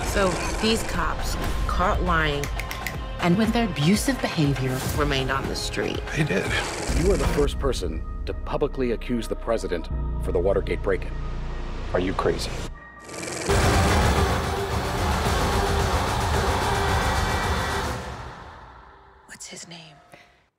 So these cops caught lying and with their abusive behavior remained on the street. They did. You are the first person to publicly accuse the president for the Watergate break-in. Are you crazy? What's his name?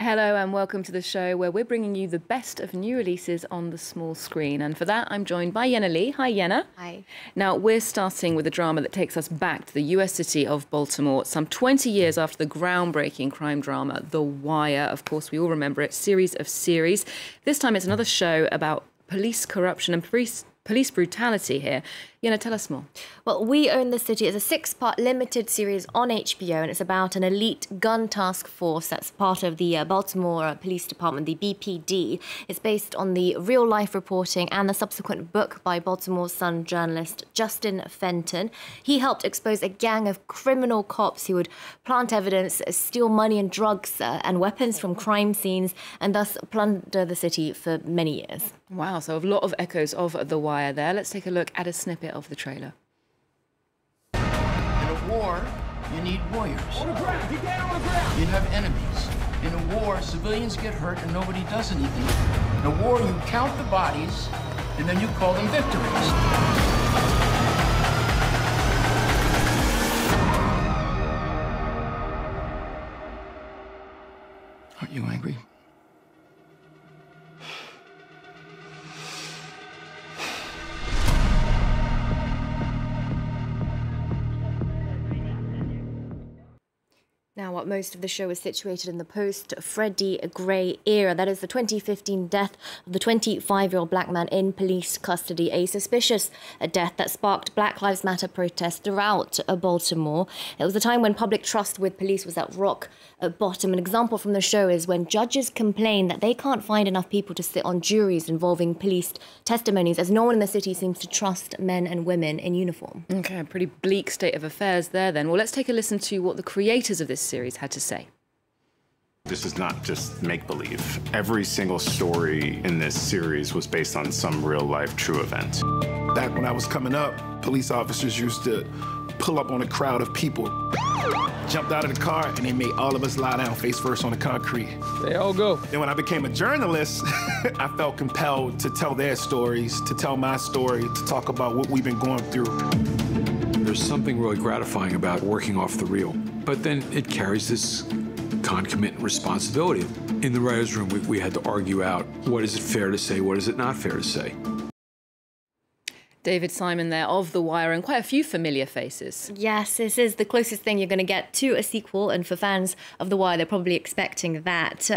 Hello and welcome to the show where we're bringing you the best of new releases on the small screen. And for that, I'm joined by Yena Lee. Hi, Yena. Hi. Now, we're starting with a drama that takes us back to the US city of Baltimore, some 20 years after the groundbreaking crime drama, The Wire. Of course, we all remember it, series of series. This time it's another show about police corruption and police brutality here. Yena, tell us more. Well, We Own the City is a 6-part limited series on HBO, and it's about an elite gun task force that's part of the Baltimore Police Department, the BPD. It's based on the real-life reporting and the subsequent book by Baltimore Sun journalist Justin Fenton. He helped expose a gang of criminal cops who would plant evidence, steal money and drugs and weapons from crime scenes, and thus plunder the city for many years. Wow, so a lot of echoes of The Wire there. Let's take a look at a snippet of the trailer. In a war, you need warriors. On the ground, get down on the ground. You have enemies. In a war, civilians get hurt and nobody does anything. In a war, you count the bodies and then you call them victories. Aren't you angry? Now, what most of the show is situated in the post-Freddie Gray era. That is the 2015 death of the 25-year-old black man in police custody, a suspicious death that sparked Black Lives Matter protests throughout Baltimore. It was a time when public trust with police was at rock bottom. An example from the show is when judges complain that they can't find enough people to sit on juries involving police testimonies, as no one in the city seems to trust men and women in uniform. Okay, a pretty bleak state of affairs there then. Well, let's take a listen to what the creators of this series had to say. This is not just make-believe. Every single story in this series was based on some real-life true event. Back when I was coming up, police officers used to pull up on a crowd of people, jumped out of the car, and they made all of us lie down face first on the concrete. They all go. Then when I became a journalist, I felt compelled to tell their stories, to tell my story, to talk about what we've been going through. There's something really gratifying about working off the reel, but then it carries this concomitant responsibility. In the writer's room, we had to argue out what is it fair to say, what is it not fair to say. David Simon there of The Wire, and quite a few familiar faces. Yes, this is the closest thing you're going to get to a sequel, and for fans of The Wire, they're probably expecting that.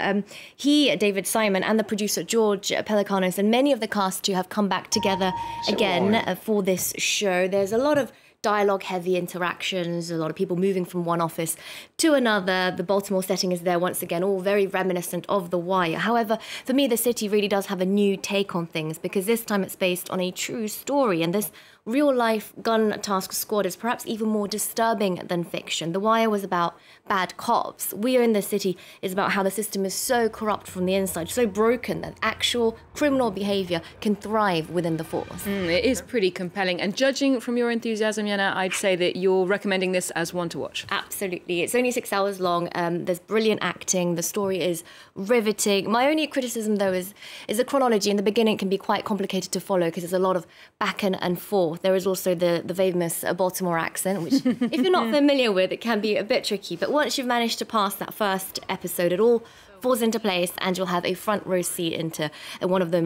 David Simon, and the producer George Pelecanos, and many of the cast too have come back together again for this show. There's a lot of dialogue-heavy interactions, a lot of people moving from one office to another. The Baltimore setting is there once again, all very reminiscent of The Wire. However, for me, the city really does have a new take on things, because this time it's based on a true story, and this real-life gun task squad is perhaps even more disturbing than fiction. The Wire was about bad cops. We Own the City is about how the system is so corrupt from the inside, so broken that actual criminal behaviour can thrive within the force. It is pretty compelling, and judging from your enthusiasm, Yena, I'd say that you're recommending this as one to watch. Absolutely. It's only 6 hours long. There's brilliant acting. The story is riveting. My only criticism, though, is the chronology. In the beginning, it can be quite complicated to follow because there's a lot of back and forth. There is also the famous Baltimore accent, which, if you're not familiar with, it can be a bit tricky. But once you've managed to pass that first episode, it all falls into place, and you'll have a front row seat into one of the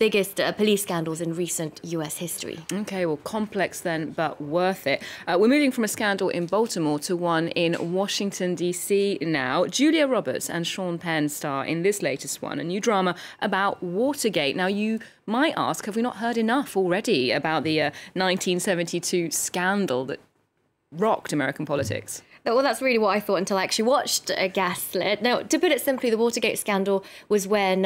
biggest police scandals in recent US history. Okay, well, complex then, but worth it. We're moving from a scandal in Baltimore to one in Washington, D.C. now. Julia Roberts and Sean Penn star in this latest one, a new drama about Watergate. Now, you might ask, have we not heard enough already about the 1972 scandal that rocked American politics. Well, that's really what I thought until I actually watched Gaslit. Now, to put it simply, the Watergate scandal was when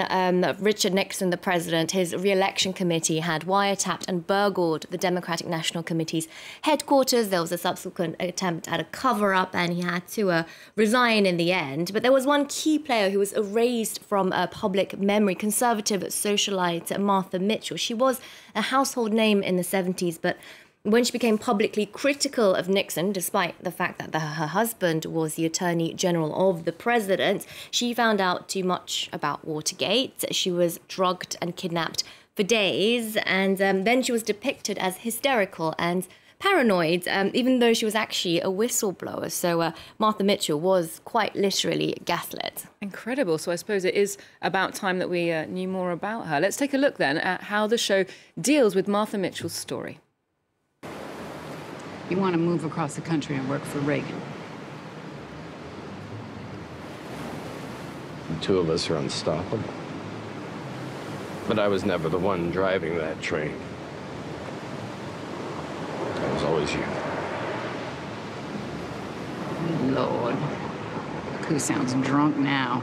Richard Nixon, the president, his re-election committee had wiretapped and burgled the Democratic National Committee's headquarters. There was a subsequent attempt at a cover-up, and he had to resign in the end. But there was one key player who was erased from public memory, conservative socialite Martha Mitchell. She was a household name in the 70s, but when she became publicly critical of Nixon, despite the fact that her husband was the Attorney General of the president, she found out too much about Watergate. She was drugged and kidnapped for days, and then she was depicted as hysterical and paranoid, even though she was actually a whistleblower. So Martha Mitchell was quite literally gaslit. Incredible. So I suppose it is about time that we knew more about her. Let's take a look then at how the show deals with Martha Mitchell's story. You want to move across the country and work for Reagan. The two of us are unstoppable. But I was never the one driving that train. It was always you. Lord. Look who sounds drunk now.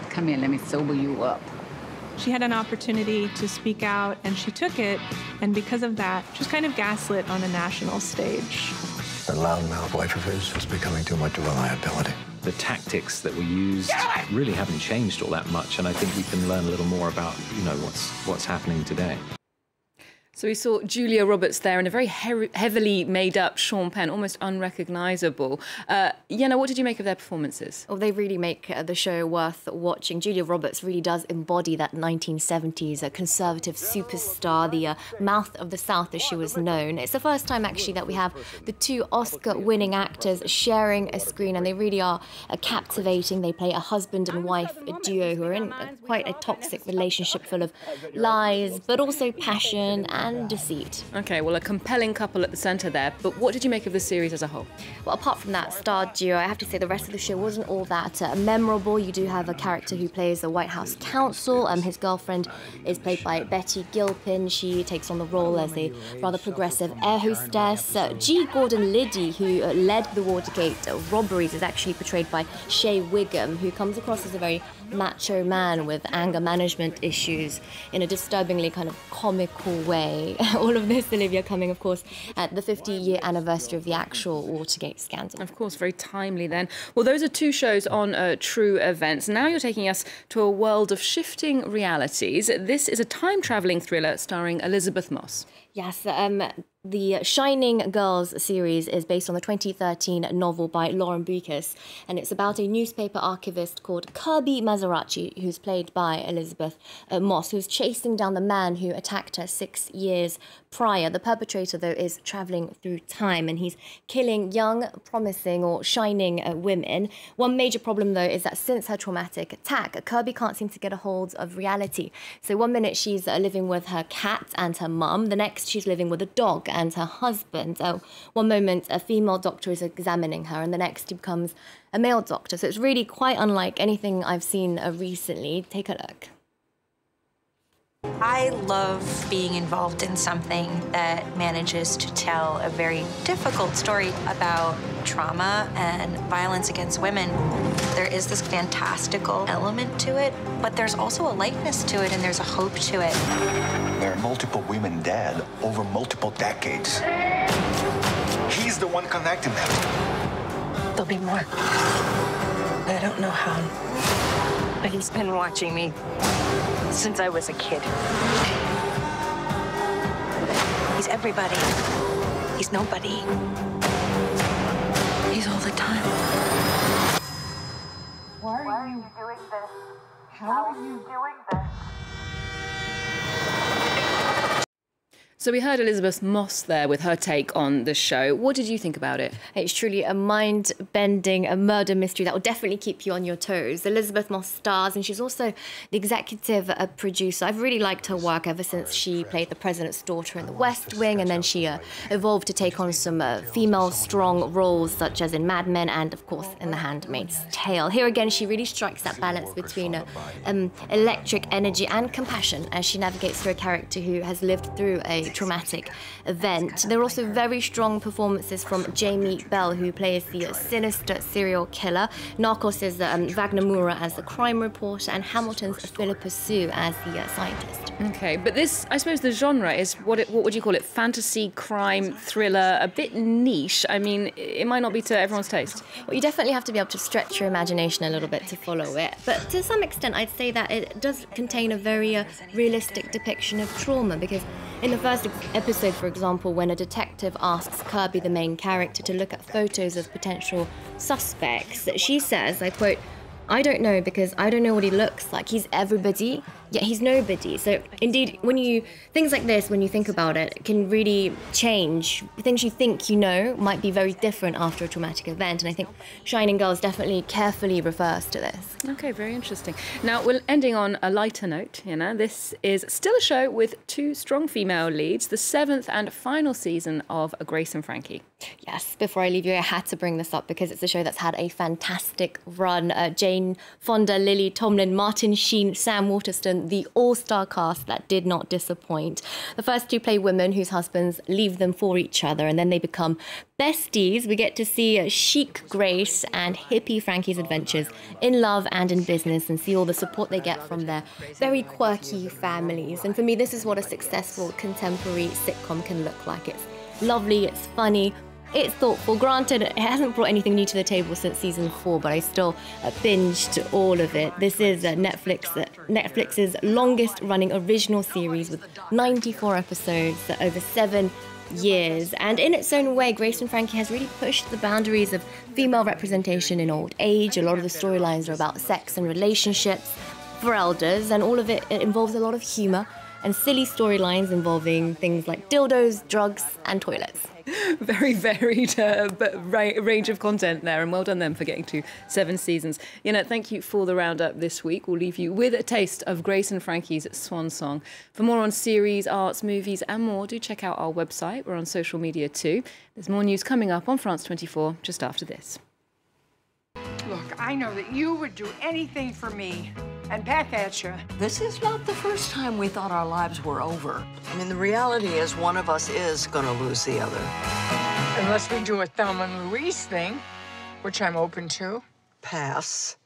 Come here, let me sober you up. She had an opportunity to speak out, and she took it, and because of that, she was kind of gaslit on a national stage. That loudmouth wife of his was becoming too much of a liability. The tactics that we used really haven't changed all that much, and I think we can learn a little more about, you know, what's happening today. So we saw Julia Roberts there in a very heavily made-up Sean Penn, almost unrecognisable. Yena, what did you make of their performances? Oh, they really make the show worth watching. Julia Roberts really does embody that 1970s conservative superstar, the mouth of the South as she was known. It's the first time, actually, that we have the two Oscar-winning actors sharing a screen, and they really are captivating. They play a husband and wife duo who are in quite a toxic relationship full of lies, but also passion and deceit. Okay, well, a compelling couple at the centre there, but what did you make of the series as a whole? Well, apart from that star duo, I have to say the rest of the show wasn't all that memorable. You do have a character who plays the White House counsel. His girlfriend is played by Betty Gilpin. She takes on the role as a rather progressive air hostess. G. Gordon Liddy, who led the Watergate robberies, is actually portrayed by Shea Wiggum, who comes across as a very macho man with anger management issues in a disturbingly kind of comical way. All of this, Olivia, coming, of course, at the 50-year anniversary of the actual Watergate scandal. Of course, very timely then. Well, those are two shows on true events. Now you're taking us to a world of shifting realities. This is a time-travelling thriller starring Elisabeth Moss. Yes, the Shining Girls series is based on the 2013 novel by Lauren Beukes, and it's about a newspaper archivist called Kirby Mazarachi, who's played by Elisabeth Moss, who's chasing down the man who attacked her 6 years prior. The perpetrator, though, is travelling through time, and he's killing young, promising or shining women. One major problem, though, is that since her traumatic attack, Kirby can't seem to get a hold of reality. So one minute she's living with her cat and her mum, the next she's living with a dog and her husband. One moment a female doctor is examining her, and the next he becomes a male doctor. So it's really quite unlike anything I've seen recently. Take a look. I love being involved in something that manages to tell a very difficult story about trauma and violence against women. There is this fantastical element to it, but there's also a lightness to it, and there's a hope to it. There are multiple women dead over multiple decades. He's the one connecting them. There'll be more. I don't know how, but he's been watching me since I was a kid. He's everybody. He's nobody. He's all the time. Why are you doing this? How are you doing this? So we heard Elisabeth Moss there with her take on the show. What did you think about it? It's truly a mind-bending murder mystery that will definitely keep you on your toes. Elisabeth Moss stars, and she's also the executive producer. I've really liked her work ever since she played the president's daughter in The West Wing, and then she evolved to take on some female strong roles, such as in Mad Men and, of course, in The Handmaid's Tale. Here again, she really strikes that balance between electric energy and compassion as she navigates through a character who has lived through a traumatic event. There are also very strong performances from Jamie Bell, who plays the sinister serial killer, Narcos' Wagner Moura as the crime reporter, and Hamilton's Philippa Sue as the scientist. Okay, but this, I suppose the genre is, what would you call it? Fantasy, crime, thriller, a bit niche. I mean, it might not be to everyone's taste. Well, you definitely have to be able to stretch your imagination a little bit to follow it. But to some extent, I'd say that it does contain a very realistic depiction of trauma, because in the first episode, for example, when a detective asks Kirby, the main character, to look at photos of potential suspects, she says, I quote, "I don't know because I don't know what he looks like. He's everybody, yet he's nobody." So indeed, things like this, when you think about it, can really change. Things you think you know might be very different after a traumatic event. And I think Shining Girls definitely carefully refers to this. Okay, very interesting. Now, we're ending on a lighter note, This is still a show with 2 strong female leads, the 7th and final season of Grace and Frankie. Yes, before I leave you, I had to bring this up because it's a show that's had a fantastic run. Jane Fonda, Lily Tomlin, Martin Sheen, Sam Waterston, the all-star cast that did not disappoint. The first 2 play women whose husbands leave them for each other, and then they become besties. We get to see chic Grace and hippie Frankie's adventures in love and in business, and see all the support they get from their very quirky families. And for me, this is what a successful contemporary sitcom can look like. It's lovely, it's funny, it's thoughtful. Granted, it hasn't brought anything new to the table since season 4, but I still binged all of it. This is Netflix's longest-running original series with 94 episodes over 7 years. And in its own way, Grace and Frankie has really pushed the boundaries of female representation in old age. A lot of the storylines are about sex and relationships for elders, and all of it involves a lot of humor and silly storylines involving things like dildos, drugs, and toilets. Very varied range of content there, and well done them for getting to 7 seasons. Thank you for the roundup this week. We'll leave you with a taste of Grace and Frankie's swan song. For more on series, arts, movies, and more, do check out our website. We're on social media too. There's more news coming up on France 24 just after this. Look, I know that you would do anything for me, and back at you. This is not the first time we thought our lives were over. I mean, the reality is one of us is gonna lose the other. Unless we do a Thelma and Louise thing, which I'm open to. Pass.